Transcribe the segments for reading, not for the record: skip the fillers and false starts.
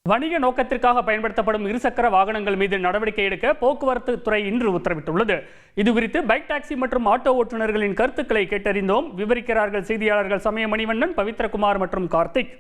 வணிக நோக்கத்திற்காக பயன்படுத்தப்படும் இருசக்கர வாகனங்கள் மீது நடவடிக்கை எடுக்க போக்குவரத்து துறை இன்று உத்தரவிட்டுள்ளது. இதுகுறித்து பைக் டாக்ஸி மற்றும் ஆட்டோ ஓட்டுநர்களின் கருத்துக்களை கேட்டறிந்தோம். விவரிக்கிறார்கள் செய்தியாளர்கள் சமய மணிவண்ணன், பவித்ரகுமார் மற்றும் கார்த்திக்.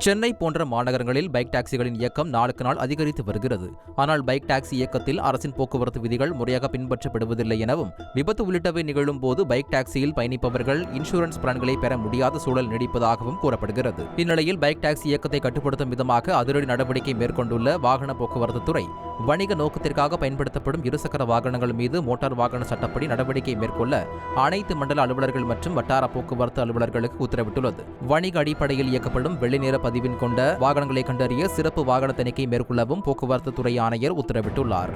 சென்னை போன்ற மாநகரங்களில் பைக் டாக்ஸிகளின் இயக்கம் நாளுக்கு நாள் அதிகரித்து வருகிறது. ஆனால் பைக் டாக்ஸி இயக்கத்தில் அரசின் போக்குவரத்து விதிகள் முறையாக பின்பற்றப்படுவதில்லை எனவும், விபத்து உள்ளிட்டவை நிகழும் போது பைக் டாக்ஸியில் பயணிப்பவர்கள் இன்சூரன்ஸ் பலன்களை பெற முடியாத சூழல் நீடிப்பதாகவும் கூறப்படுகிறது. இந்நிலையில் பைக் டாக்ஸி இயக்கத்தை கட்டுப்படுத்தும் விதமாக அதிரடி நடவடிக்கை மேற்கொண்டுள்ள வாகன போக்குவரத்து துறை, வணிக நோக்கத்திற்காக பயன்படுத்தப்படும் இருசக்கர வாகனங்கள் மீது மோட்டார் வாகன சட்டப்படி நடவடிக்கை மேற்கொள்ள அனைத்து மண்டல அலுவலர்கள் மற்றும் வட்டார போக்குவரத்து அலுவலர்களுக்கு உத்தரவிட்டுள்ளது. வணிக அடிப்படையில் இயக்கப்படும் வெள்ளை நிற பதிவின் கொண்ட வாகனங்களை கண்டறிய சிறப்பு வாகன தணிக்கை மேற்கொள்ளவும் போக்குவரத்து துறை ஆணையர் உத்தரவிட்டுள்ளார்.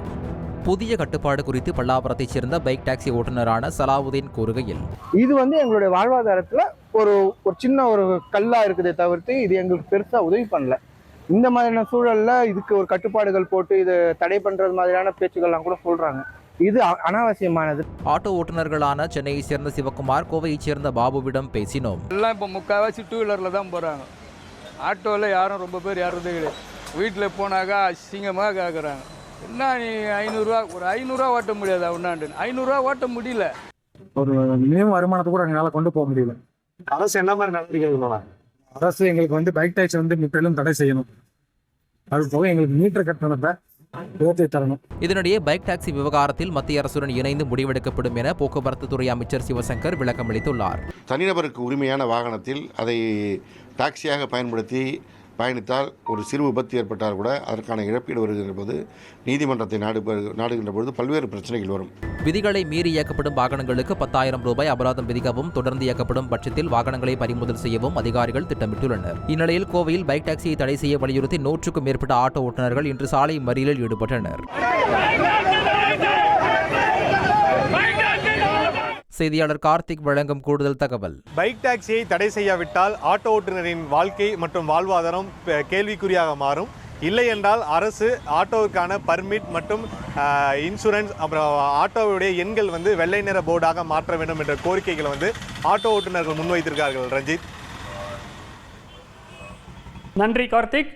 புதிய கட்டுப்பாடு குறித்து பல்லாவரத்தைச் சேர்ந்த பைக் டாக்ஸி ஓட்டுநரான சலாவுதீன் கூறுகையில், இது எங்களுடைய வாழ்வாதாரத்துல ஒரு சின்ன ஒரு கல்லா இருக்குதே தவிர்த்து இது எங்களுக்கு பெருசா உதவி பண்ணல. இந்த மாதிரியான சூழல்ல இதுக்கு ஒரு கட்டுப்பாடுகள் போட்டு இது தடை பண்றது மாதிரியான பேச்சுக்கள்லாம் கூட சொல்றாங்க. இது அனாவசியமானது. ஆட்டோ ஓட்டுநர்களான சென்னையை சேர்ந்த சிவகுமார், கோவையைச் சேர்ந்த பாபுவிடம் பேசினோம். எல்லாம் இப்போ முக்கால்வாசி டூ வீலர்ல தான் போறாங்க. ஆட்டோவில் யாரும் ரொம்ப பேர் யாரும் கிடையாது. வீட்டில் போனாக்கா அசிங்கமாக கேட்குறாங்க. என்ன நீ 500 ஒரு 500 ஓட்ட முடியாதா? ஒன்னாண்டு 500 ஓட்ட முடியல. ஒரு மினிமம் வருமானத்தை கூட எங்களால் கொண்டு போக முடியல. அரசு என்ன மாதிரி நடவடிக்கை? அரசு எங்களுக்கு பைக் டாக்ஸி முற்றிலும் தடை செய்யணும். அது போக எங்களுக்கு மீட்டர் கட்டணத்தை உயர்த்தி தரணும். இதனிடையே பைக் டாக்ஸி விவகாரத்தில் மத்திய அரசுடன் இணைந்து முடிவெடுக்கப்படும் என போக்குவரத்து துறை அமைச்சர் சிவசங்கர் விளக்கம் அளித்துள்ளார். தனிநபருக்கு உரிமையான வாகனத்தில் அதை டாக்ஸியாக பயன்படுத்தி பயணித்தால் ஒரு சிறு விபத்து ஏற்பட்டால் கூட அதற்கான இழப்பீடு வருகின்ற போது நீதிமன்றத்தை நாடுகின்ற பொழுது பல்வேறு பிரச்சனைகள் வரும். விதிகளை மீறி இயக்கப்படும் வாகனங்களுக்கு 10,000 ரூபாய் அபராதம் விதிக்கவும், தொடர்ந்து இயக்கப்படும் பட்சத்தில் வாகனங்களை பறிமுதல் செய்யவும் அதிகாரிகள் திட்டமிட்டுள்ளனர். இந்நிலையில் கோவையில் பைக் டாக்ஸியை தடை செய்ய வலியுறுத்தி 100க்கும் மேற்பட்ட ஆட்டோ ஓட்டுநர்கள் இன்று சாலை மறியலில் ஈடுபட்டனர். செய்தியாளர் கார்த்திக் வழங்கும் கூடுதல் தகவல். பைக் டாக்ஸியை தடை செய்யாவிட்டால் ஆட்டோ ஓட்டுநரின் வாழ்க்கை மற்றும் வாழ்வாதாரம் கேள்விக்குறியாக மாறும். இல்லை என்றால் அரசு ஆட்டோவுக்கான பர்மிட் மற்றும் இன்சூரன்ஸ் அப்புறம் ஆட்டோவுடைய எண்கள் வெள்ளை நிற போர்டாக மாற்ற வேண்டும் என்ற கோரிக்கைகளை ஆட்டோ ஓட்டுநர்கள் முன்வைத்திருக்கார்கள். ரஞ்சித், நன்றி கார்த்திக்.